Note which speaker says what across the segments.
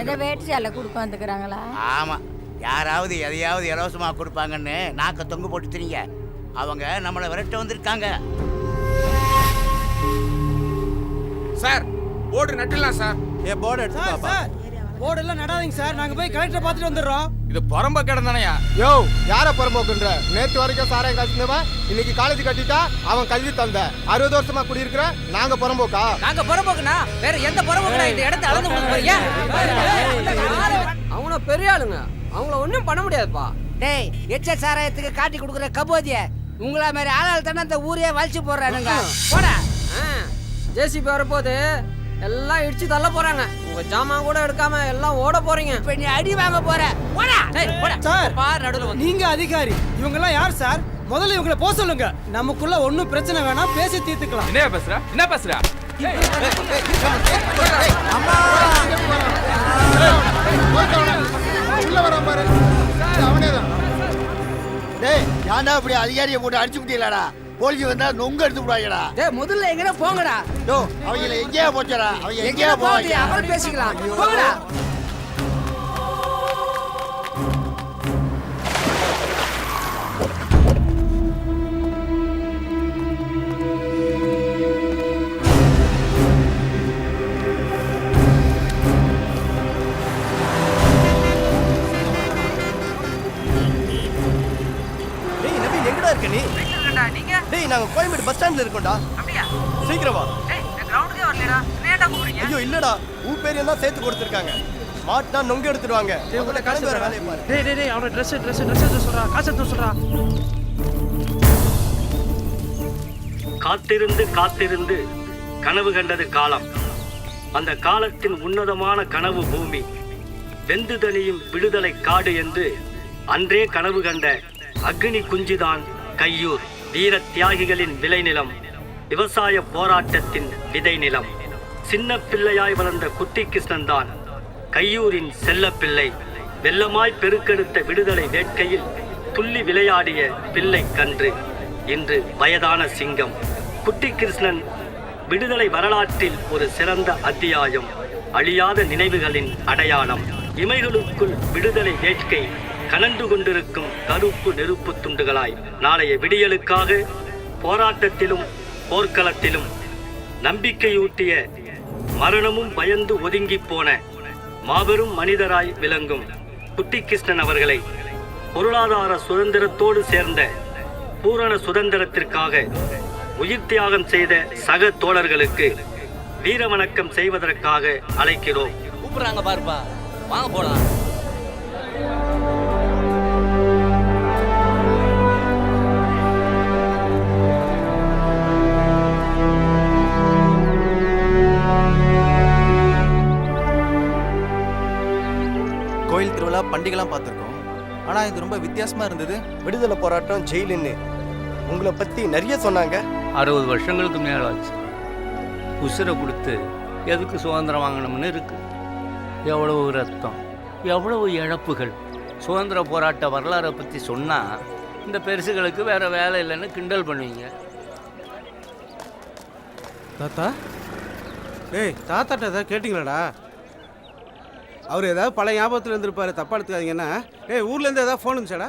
Speaker 1: எதை வேட்டையால கொடுக்க வந்துக்கிறாங்களா?
Speaker 2: ஆமா, யாராவது எதையாவது இலவசமா கொடுப்பாங்கன்னு நாக்க தொங்கு போட்டு திரிங்க. அவங்க நம்மளை விரட்ட வந்திருக்காங்க.
Speaker 3: சார் போர்டு நட்டுலாம் சார்.
Speaker 4: போர்டு எடுத்து
Speaker 5: சார் போர்டு எல்லாம் நடாதீங்க சார். நாங்க போய் கலெக்டரை பார்த்துட்டு வந்துடுறோம்.
Speaker 3: இது புறம்ப கிடந்தானயா?
Speaker 4: யோ, யார புறம்போக்குன்ற? நேற்று வரைக்கும் சாராயம் காய்ச்சினவன் இன்னைக்கு காலேஜ் கட்டிட்டா அவன் கல்வி தந்த. 60 வருஷமா குடியிருக்கிற நாங்க புறம்போக்கா?
Speaker 6: நாங்க புறம்போக்குனா வேற எந்த புறம்போக்குனா இந்த இடத்தை அளந்து கொடுக்க போறீங்க?
Speaker 5: அவங்க பெரிய ஆளுங்க, அவங்கள ஒண்ணும் பண்ண முடியாதுப்பா.
Speaker 6: டேய், எச்ச சாராயத்துக்கு காட்டி கொடுக்குற கபோதிய உங்கள மாதிரி ஆளால் தானே அந்த ஊரே வலிச்சு போடுறானுங்க. போடா.
Speaker 5: ஜேசிபி வரப்போது எல்லாம் இடிச்சு தள்ள போறாங்க. உங்க ஜாமான் கூட எடுக்காம எல்லாம் ஓட போறீங்க.
Speaker 6: இப்ப நீ அடி வாங்க போற. போடா. டேய், போடா.
Speaker 5: சார்,
Speaker 6: பார் நடுவுல வந்து.
Speaker 5: நீங்க அதிகாரி, இவங்க எல்லாம் யார் சார்? முதல்ல இவங்கள போக சொல்லுங்க. நமக்குள்ள ஒண்ணும் பிரச்சனை வேணாம், பேசி தீர்த்துக்கலாம்.
Speaker 3: என்ன பேசுற? என்ன பேசுற?
Speaker 4: உள்ள வர பாரு. அவனேதான். டேய், யாண்டா இப்படி அதிகாரியை போட்டு அடிச்சு விட்டீங்களாடா? போலீஸ் வந்தா நொங்க எடுத்து விடுவாங்கடா.
Speaker 6: டேய், முதல்ல எங்கடா போங்கடா.
Speaker 4: டோ, அவங்கள எங்கேயா போச்சடா? அவங்க எங்கேயா போவாங்க?
Speaker 6: அப்புறம் பேசிக்கலாம். போங்கடா.
Speaker 4: டேய் நவீன், எங்கடா இருக்க நீ?
Speaker 6: நீங்க
Speaker 4: டேய், நாங்க கோயம்பேடு பஸ் ஸ்டாண்ட்ல இருக்கோம்டா.
Speaker 6: அப்படியே
Speaker 4: சீக்கிரம் வா.
Speaker 6: டேய், நான் கிரவுண்டுக்கே வரலடா. என்னடா கூப்பிடுறீங்க?
Speaker 4: ஐயோ இல்லடா, உன் பேரையும் தான் சேர்த்து கொடுத்துருக்காங்க. மாட்டா நொங்க எடுத்துடுவாங்க. உங்களை கிளம்பி வர வேலையை பாரு.
Speaker 5: டேய் அவனோட ட்ரெஸ் சொல்றா, காசு எடுத்து சொல்றா.
Speaker 7: காத்திருந்து காத்திருந்து கனவு கண்டது காலம். அந்த காலத்தின் உன்னதமான கனவு பூமி. வெந்து தனியும் விடுதலை காடு என்று அன்றே கனவு கண்ட அக்னி குஞ்சுதான் கையூர். வீர தியாகிகளின் விளைநிலம், விவசாய போராட்டத்தின் விதை நிலம். சின்ன பிள்ளையாய் வளர்ந்த குட்டி கிருஷ்ணன் தான் கையூரின் செல்ல பிள்ளை. வெள்ளமாய் பெருக்கெடுத்த விடுதலை வேட்கையில் துள்ளி விளையாடிய பிள்ளை கன்று இன்று வயதான சிங்கம். குட்டி கிருஷ்ணன் விடுதலை வரலாற்றில் ஒரு சிறந்த அத்தியாயம், அழியாத நினைவுகளின் அடையாளம். இமைகளுக்குள் விடுதலை வேட்கை கனந்து கொண்டிருக்கும் கருப்பு நெருப்பு துண்டுகளாய் நாளைய விடியலுக்காக போராட்டத்திலும் போர்க்களத்திலும் நம்பிக்கையூட்டிய, மரணமும் பயந்து ஒதுங்கி போன மாபெரும் மனிதராய் விளங்கும் குட்டி கிருஷ்ணன் அவர்களை பொருளாதார சுதந்திரத்தோடு சேர்ந்த பூரண சுதந்திரத்திற்காக உயிர் தியாகம் செய்த சக தோழர்களுக்கு வீர வணக்கம் செய்வதற்காக அழைக்கிறோம்.
Speaker 6: கூப்பிடுறாங்க பாருப்பா, வாங்க போலாம்.
Speaker 4: கோயில் திருவிழா பண்டிகைலாம் பார்த்துருக்கோம். ஆனா இது ரொம்ப வித்தியாசமா இருந்தது. விடுதலை போராட்டம், ஜெயிலுன்னு உங்களை பத்தி நிறைய சொன்னாங்க.
Speaker 7: 60 வருஷங்களுக்கு மேலாச்சு. உசுரை கொடுத்து எதுக்கு சுதந்திரம் வாங்கணும்னு இருக்கு. எவ்வளவு ரத்தம், எவ்வளவு இழப்புகள். சுதந்திர போராட்ட வரலாறை பற்றி சொன்னால் இந்த பெருசுகளுக்கு வேற வேலை இல்லைன்னு கிண்டல் பண்ணுவீங்க.
Speaker 8: தாத்தா, டேய் தாத்தாட்ட ஏதாவது கேட்டிங்களாடா? அவர் ஏதாவது பழைய ஞாபகத்தில் இருந்திருப்பாரு, தப்பா எடுத்துக்காதீங்கன்னா. டேய், ஊர்லேருந்து ஏதாவது ஃபோன் இருந்துச்சாடா?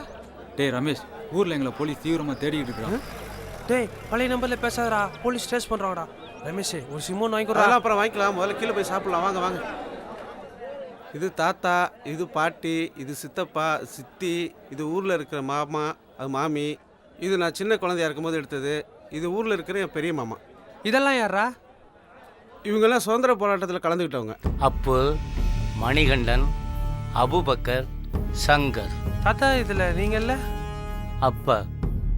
Speaker 9: டேய் ரமேஷ், ஊரில் எங்களை போலீஸ் தீவிரமாக தேடிக்கிட்டு இருக்கிறான்.
Speaker 5: டேய், பழைய நம்பர்ல பேசாதடா, போலீஸ் ஸ்ட்ரெஸ் பண்றாங்கடா. ரமேஷ், ஒரு சிம்மோன் வாங்கிக்கிறா.
Speaker 8: அதெல்லாம் அப்புறம் வாங்கிக்கலாம், முதல்ல கீழே போய் சாப்பிடலாம். வாங்க வாங்க. இது தாத்தா, இது பாட்டி, இது சித்தப்பா, சித்தி, இது ஊரில் இருக்கிற மாமா, அது மாமி. இது நான் சின்ன குழந்தையா இருக்கும்போது எடுத்தது. இது ஊரில் இருக்கிற என் பெரிய மாமா.
Speaker 5: இதெல்லாம் யாரா?
Speaker 8: இவங்கெல்லாம் சுதந்திர போராட்டத்தில் கலந்துக்கிட்டவங்க.
Speaker 7: அப்பு, மணிகண்டன், அபுபக்கர், சங்கர்.
Speaker 5: தாத்தா, இதுல நீங்க இல்ல?
Speaker 7: அப்ப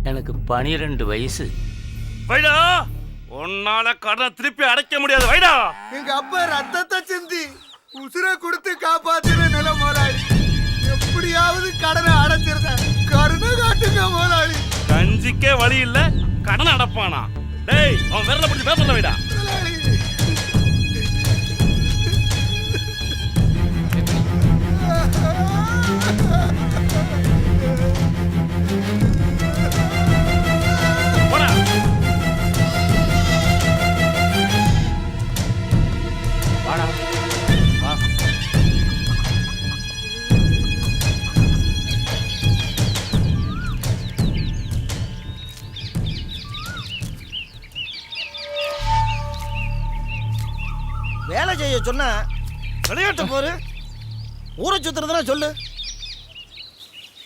Speaker 7: எனக்கு 12 வயசு.
Speaker 3: வைடா, உன்னால கடனை திருப்பி அடைக்க முடியாது. வைடா,
Speaker 4: எங்க அப்பா ரத்தத்தை சிந்தி உசுரை கொடுத்து காப்பாத்தின நில முதலாளி. எப்படியாவது கடனை அடைச்சிருந்தேன். கருணை காட்டுங்க முதலாளி.
Speaker 3: கஞ்சிக்கே வழி இல்ல, கடன் அடைப்பானா? டேய், அவன் விரல பிடிச்சி பேச சொல்ல. வைடா.
Speaker 10: வேலை செய்ய சொன்னா விளையாட்டு போரு ஊரை சுத்துறதுனா சொல்லு.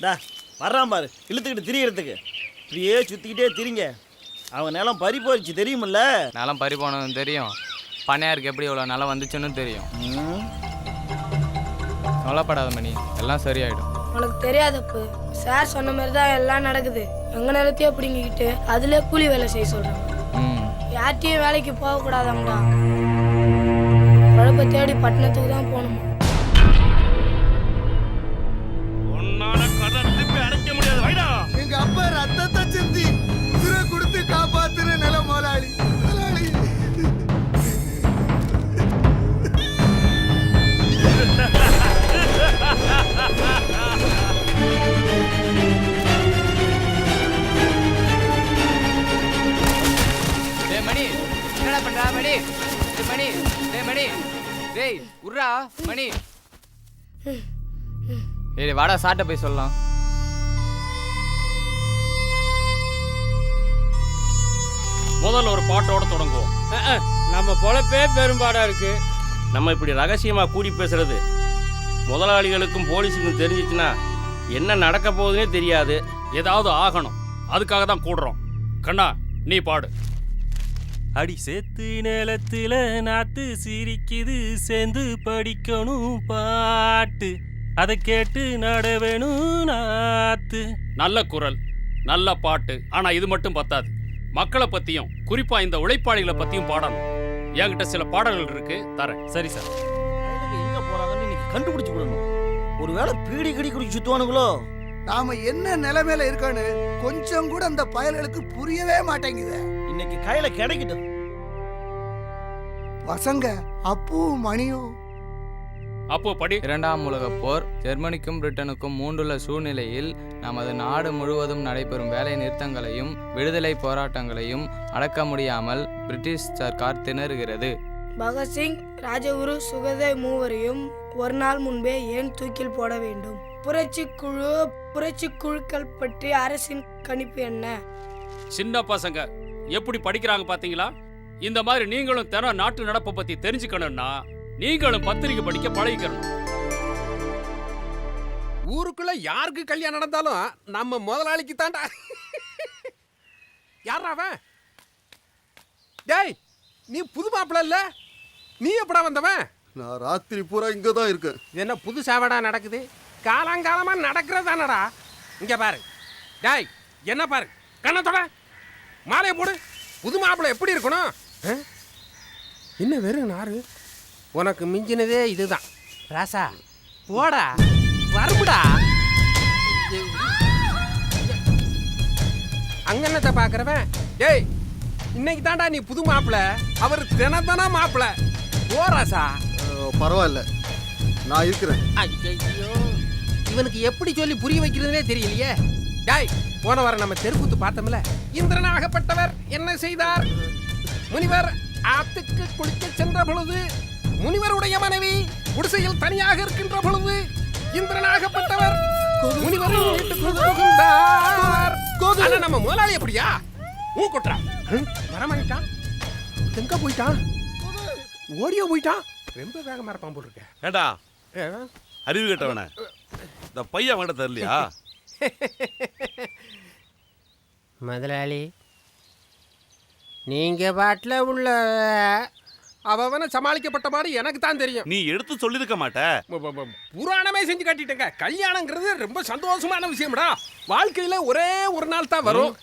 Speaker 10: டா வர்றான் பாரு இழுத்துக்கிட்டு திரியறதுக்கு. இப்படியே சுற்றிக்கிட்டே திரிங்க. அவன் நிலம் பறி போயிடுச்சு தெரியுமில்ல.
Speaker 9: நிலம் பறி போனதும் தெரியும், பண்ணையாருக்கு எப்படி இவ்வளோ நிலம் வந்துச்சுன்னு தெரியும். கவலைப்படாத மணி, எல்லாம் சரியாயிடும்.
Speaker 11: உனக்கு தெரியாதப்பு சார் சொன்ன மாதிரி தான் எல்லாம் நடக்குது. எங்க நிலத்தையோ பிடிங்கிக்கிட்டு அதுல கூலி வேலை செய்ய சொல்றாங்க. யார்ட்டையும் வேலைக்கு போகக்கூடாதாம்டா. உழைப்ப தேடி பட்டணத்துக்கு தான் போகணுமா.
Speaker 4: எங்க அப்பா ரத்தத்தை சிந்தி உசுரை கொடுத்து காப்பாத்துற நில முதலாளி. முதலாளி
Speaker 9: மணி என்னடா பண்றா மணி? மணி மணி டேய் உர்ரா மணி. ஏய் வாடா சாட்ட போய் சொல்லலாம்.
Speaker 3: முதல்ல ஒரு பாட்டோட தொடங்குவோம்.
Speaker 5: நம்ம பொழப்பே பெரும்பாடா இருக்கு.
Speaker 3: நம்ம இப்படி ரகசியமா கூடி பேசுறது முதலாளிகளுக்கும் போலீஸுக்கும் தெரிஞ்சிச்சுன்னா என்ன நடக்க போகுதுன்னே தெரியாது. ஏதாவது ஆகணும், அதுக்காக தான் கூடுறோம். கண்ணா நீ பாடு.
Speaker 12: அடி சேத்து நிலத்துல நாத்து சிரிக்குது, சேர்ந்து படிக்கணும் பாட்டு, அதை கேட்டு நடவேணும் நாத்து.
Speaker 3: நல்ல குரல், நல்ல பாட்டு. ஆனா இது மட்டும் பத்தாது. மக்களை பத்தியும் குறிப்பா இந்த உழைப்பாளிகளை பத்தியும் பாடணும். என்கிட்ட சில பாடல்கள் இருக்கு, தரேன்.
Speaker 12: சரி சார்.
Speaker 10: எங்க போறாங்கன்னு இன்னைக்கு கண்டுபிடிச்சு விடணும். ஒருவேளை பீடி கடி குடிச்சு சுத்துவானுங்களோ.
Speaker 4: நாம என்ன நிலைமையில இருக்கோன்னு கொஞ்சம் கூட அந்த பயல்களுக்கு புரியவே மாட்டேங்குது.
Speaker 10: இன்னைக்கு கையில கிடைக்கட்டும்.
Speaker 4: பசங்க அப்புவும் மணியும்.
Speaker 3: அப்போ படி.
Speaker 9: இரண்டாம் உலகப் போர் ஜெர்மனிக்கும் பிரிட்டனுக்கும் மூண்டுள்ள சூழ்நிலையில் நமது நாடு முழுவதும் நடைபெறும் வேலை நிறுத்தங்களையும் விடுதலை போராட்டங்களையும் அடக்க முடியாமல் பிரிட்டிஷ் சர்க்கார் திணறுகிறது.
Speaker 11: பகத்சிங், ராஜகுரு, சுகதேவ் மூவரையும் ஒரு நாள் முன்பே ஏன் தூக்கில் போட வேண்டும்? புரட்சி குழுக்கள் பற்றி அரசின் கணிப்பு என்ன?
Speaker 3: சின்ன பசங்க எப்படி படிக்கிறாங்க பாத்தீங்களா? இந்த மாதிரி நீங்களும் தினம் நாட்டு நடப்பை பத்தி தெரிஞ்சுக்கணும்னா நீங்களும் பத்திரிக்கை படிக்க பழகிக்கணும்.
Speaker 13: ஊருக்குள்ள யாருக்கு கல்யாணம் நடந்தாலும் நம்ம முதலாளிக்கு தாண்டா. யாரா அவன்? டேய் நீ புது மாப்பிள்ள இல்ல? நீ எப்படா வந்தவன்?
Speaker 4: நான் ராத்திரி பூரா இங்க தான் இருக்கேன்.
Speaker 13: என்ன புது சாவடா நடக்குது? காலங்காலமா நடக்கிறதானடா. இங்க பாரு. டேய் என்ன பாரு, கண்ணத்தோட மாலையை போடு. புது மாப்பிள்ள எப்படி இருக்கணும்? என்ன வெறும் நாறு? உனக்கு மிஞ்சினதே இதுதான். ராசா போடா, வருமுடா. அங்கன்னத்தை பாக்குறவன். டேய் இன்னைக்கு தாண்டா நீ புது மாப்பிள்ள. அவர் தினத்தானா மாப்பிள்ள. ஓ ராசா.
Speaker 4: பரவாயில்ல, நான் இருக்கிறேன்.
Speaker 13: ஐயோ இவனுக்கு எப்படி சொல்லி புரிய வைக்கிறதுனே தெரியலையே. டேய் போன வாரம் நம்ம தெருக்கூத்து பார்த்தோம்ல. இந்திரனாகப்பட்டவர் என்ன செய்தார்? முனிவர் ஆத்துக்கு குளிக்க சென்ற பொழுது முனிவருடைய மனைவி குடிசையில் தனியாக இருக்கின்ற பொழுது இந்திரனாகப்பட்டவர் முனிவரின் வீட்டுக்குள் புகுந்தார். ஆனா நம்ம முதலாளி எப்படியா ஊக்கொட்டுறா வரமாட்டான். எங்க போயிட்டான்? ஓடியோ போயிட்டான். ரொம்ப வேகமா இருப்பான் போல் இருக்க.
Speaker 3: ஏண்டா அறிவு கேட்டவன இந்த பையன் வேண்ட தெரியலையா?
Speaker 13: முதலாளி நீங்க பாட்டில் உள்ள அவனை சமாளிக்கப்பட்ட மாதிரி எனக்கு தான் தெரியும்.
Speaker 3: நீ எடுத்து சொல்லிருக்க மாட்ட.
Speaker 13: புராணமே செஞ்சு காட்டிட்டேங்க. கல்யாணங்கிறது ரொம்ப சந்தோஷமான விஷயம்டா. வாழ்க்கையில ஒரே ஒரு நாள் தான் வரும்.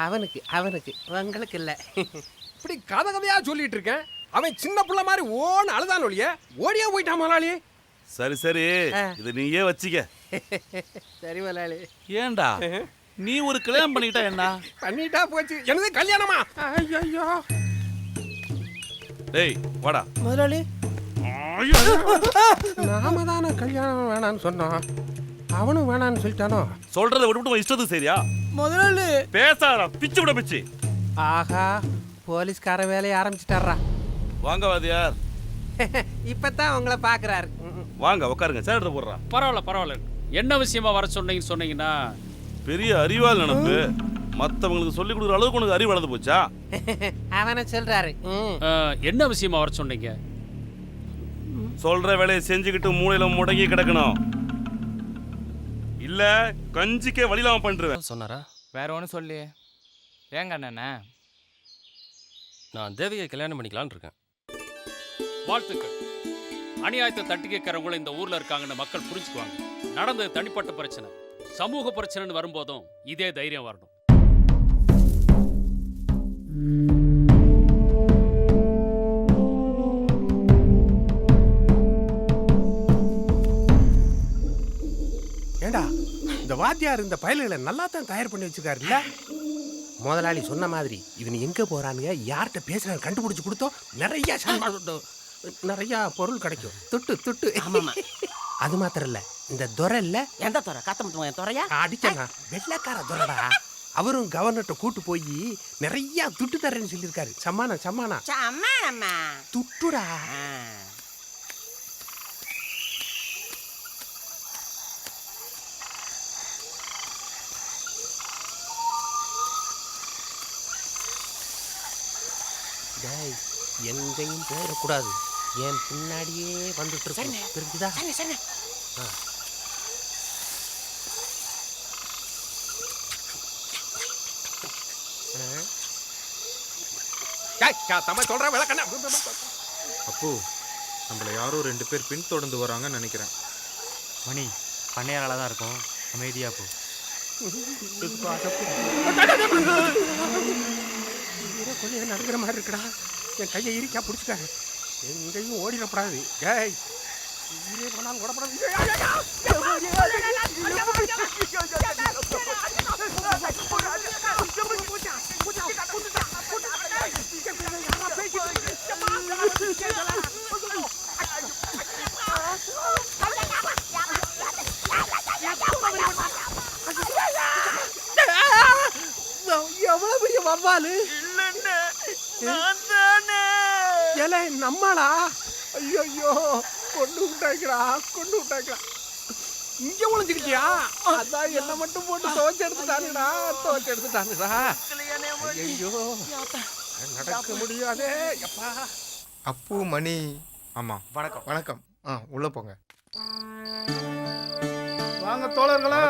Speaker 13: அவனுக்கு உங்களுக்கு இல்ல. இப்படி கதையா சொல்லிட்டு இருக்கேன். அவன் சின்ன பிள்ளை மாதிரி ஓன்னு அழுதான் ஒழிய ஓடியா போயிட்டான் முதலாளி.
Speaker 3: சரி சரி, இது நீயே வச்சுக்க.
Speaker 13: சரி முதலாளி.
Speaker 3: ஏண்டா நீ ஒரு கல்யாணம் பண்ணிக்கிட்டா என்ன?
Speaker 13: பண்ணிட்டா போச்சு. எனது கல்யாணமா? ஐயோ
Speaker 3: டேய் வாடா
Speaker 13: முதலாளி. நாம தானே கல்யாணம் வேணான்னு சொன்னோம். அவனும் வேணான்னு சொல்லிட்டானோ?
Speaker 3: சொல்றதை விட்டு இஷ்டத்துக்கு சரியா
Speaker 13: முதலாளி?
Speaker 3: பேசாதடா, பிச்சு விட பிச்சு.
Speaker 13: ஆஹா போலீஸ்கார வேலையை ஆரம்பிச்சிட்டாரா.
Speaker 3: வாங்க வாதியார்.
Speaker 13: இப்பதான் உங்களை பாக்குறாரு.
Speaker 3: வாங்க உட்காருங்க. சேர் போடுறா.
Speaker 5: பரவாயில்ல. என்ன விஷயமா வர சொன்னீங்கன்னா
Speaker 3: பெரிய அறிவால் நினைப்பு. மற்றவங்களுக்கு சொல்லிக் கொடுக்குற அளவுக்கு உனக்கு அறிவு வளர்ந்து போச்சா?
Speaker 13: அவனை சொல்றாரு.
Speaker 5: என்ன விஷயமா வர சொன்னீங்க?
Speaker 12: சொல்ற வேலையை செஞ்சுக்கிட்டு மூளையில முடங்கி கிடக்கணும். இல்ல கஞ்சிக்கே வழியிலாம பண்ணிருவேன்.
Speaker 14: சொன்னாரா?
Speaker 9: வேற ஒன்றும் சொல்லியே. ஏங்க அண்ணா
Speaker 14: நான் தேவியை கல்யாணம் பண்ணிக்கலான்னு இருக்கேன்.
Speaker 3: வாழ்த்துக்கள். அநியாயத்தை தட்டி கேட்கறவங்களும் இந்த ஊர்ல இருக்காங்கன்னு மக்கள் புரிஞ்சுக்குவாங்க. நடந்தது தனிப்பட்ட பிரச்சனை, சமூக பிரச்சனைன்னு வரும்போதும் இதே தைரியம் வரணும்.
Speaker 13: ஏண்டா இந்த வாத்தியார் இந்த பயல்களை நல்லா தான் தயார் பண்ணி வச்சுக்காருல்ல. முதலாளி சொன்ன மாதிரி இவன் எங்க போறானுங்க, யார்கிட்ட பேசுறாங்க கண்டுபிடிச்சு கொடுத்தோம் நிறைய பொருள் கிடைக்கும். துட்டு துட்டு. அது மாத்திரம் இல்ல, இந்த துறை இல்ல,
Speaker 6: எந்த துறை? காத்தமுத்து துறையா?
Speaker 13: அடிச்சாங்க வெள்ளக்கார துறைடா. அவரும் கவர்னர்ட்ட கூட்டு போய் நிறைய துட்டு தரேன்னு சொல்லியிருக்காரு. சம்மானம் சம்மானம் துட்டுடா. டேய் எங்கேயும் போயிடக்கூடாது, என் பின்னாடியே வந்துட்டு இருக்கு. தெரிஞ்சுதா?
Speaker 8: அப்போ நம்மள யாரோ 2 பேர் பின் தொடர்ந்து வராங்கன்னு நினைக்கிறேன்.
Speaker 14: மணி பண்ணையாரால தான் இருக்கும், அமைதியா போ.
Speaker 13: கொஞ்சம் நடக்கிற மாதிரி இருக்குடா. என் கையை இருக்கா பிடிச்சிட்டாரு. எங்கேயும் ஓடிடப்படாது. ஏய் போனாலும் ஓடப்படாது. எவ்வளவு பெரிய வவ்வாலு நம்மளா? ஐயோ கொண்டு விட்டாங்களா இங்க ஒளிஞ்சுக்கிட்டியா? அதான் என்ன மட்டும் போட்டு துவச்சு எடுத்துட்டானுடா. ஐயோ நடக்க முடியாதே.
Speaker 4: அப்பு மணி. ஆமா வணக்கம். உள்ள போங்க. வாங்க தோழர்களா,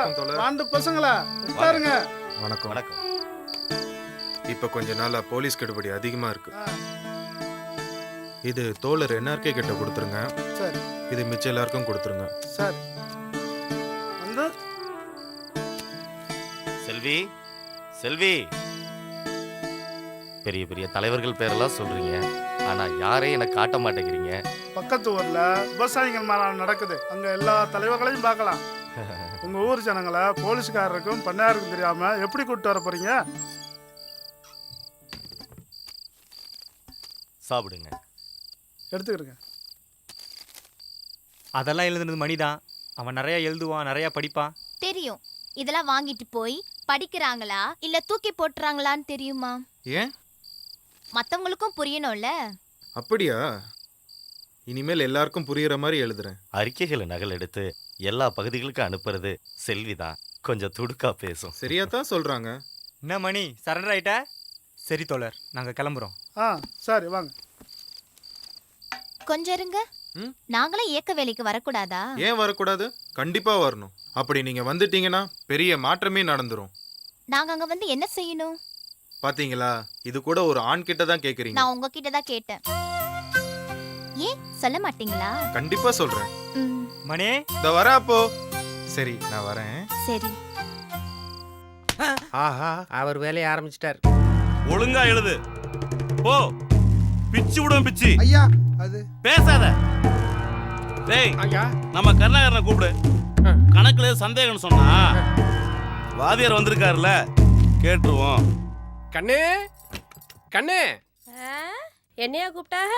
Speaker 4: ஆண்டு பசங்களா உட்காருங்க.
Speaker 8: வணக்கம். இப்ப கொஞ்ச நாளா போலீஸ் கெடுபடி அதிகமா இருக்கு. இது தோழர் NRK கிட்ட கொடுத்துருங்க.
Speaker 4: சரி.
Speaker 8: இது மிச்சம் எல்லாருக்கும் கொடுத்துருங்க.
Speaker 4: சரி.
Speaker 14: செல்வி பெரிய பெரிய தலைவர்கள் பேரெல்லாம் சொல்றீங்க, ஆனா யாரையும் எனக்கு காட்ட மாட்டேங்கிறீங்க.
Speaker 4: பக்கத்து ஊர்ல விவசாயிகள் மாநாடு நடக்குது, அங்க எல்லா தலைவர்களையும் பார்க்கலாம். உங்க ஊர் ஜனங்களை போலீஸ்காரருக்கும் பண்ணையாருக்கும் தெரியாம எப்படி கூப்பிட்டு வர போறீங்க?
Speaker 14: சாப்பிடுங்க.
Speaker 4: எடுத்துக்கிறேங்க.
Speaker 14: அதெல்லாம் எழுதுனது மணிதான். அவன் நிறைய எழுதுவான், நிறைய படிப்பான்.
Speaker 1: தெரியும். இதெல்லாம் வாங்கிட்டு போய் படிக்கிறாங்களா இல்ல தூக்கி போட்டுறாங்களான்னு தெரியுமா?
Speaker 8: ஏன்?
Speaker 1: மத்தவங்களுக்கும் புரியணும்ல.
Speaker 8: அப்படியா? இனிமேல் எல்லாருக்கும் புரியுற மாதிரி எழுதுறேன்.
Speaker 14: அறிக்கைகளை நகல் எடுத்து எல்லா பகுதிகளுக்கும் அனுப்புறது செல்விதான். கொஞ்சம் துடுக்கா பேசும்.
Speaker 8: சரியா தான் சொல்றாங்க.
Speaker 14: என்ன மணி, சரண்டர் ஆயிட்டா? சரி தோழர், நாங்க கிளம்புறோம்.
Speaker 4: சரி வாங்க.
Speaker 1: கொஞ்சம் இருங்க. நாங்களும் இயக்க வேலைக்கு வரக்கூடாதா?
Speaker 8: ஏன் வரக்கூடாது? கண்டிப்பா வரணும். அப்படி நீங்க வந்துட்டீங்கன்னா பெரிய மாற்றமே நடந்துரும்.
Speaker 1: நாங்க அங்க வந்து என்ன செய்யணும்?
Speaker 8: பாத்தீங்களா, இது கூட ஒரு ஆண் கிட்ட தான் கேக்குறீங்க.
Speaker 1: நான் உங்ககிட்ட தான் கேட்டேன். ஏன் சொல்ல மாட்டீங்களா?
Speaker 8: கண்டிப்பா சொல்றேன்.
Speaker 14: மணி
Speaker 8: இந்த வர அப்போ. சரி நான் வரேன்.
Speaker 1: சரி.
Speaker 13: ஆஹா, அவர் வேலையை ஆரம்பிச்சிட்டார்.
Speaker 12: ஒழுங்கா எழுது. போ. பிச்சு விடும் பிச்சு.
Speaker 4: ஐயா அது
Speaker 12: பேசாத. டேய்
Speaker 13: ஐயா,
Speaker 12: நம்ம கருணாகரனை கூப்பிடு. கணக்குல சந்தேகம்னு சொன்னா வாதியார் வந்திருக்காருல, கேட்டுருவோம்.
Speaker 13: கண்ணே கண்ணே.
Speaker 11: என்னையா கூப்பிட்டாக?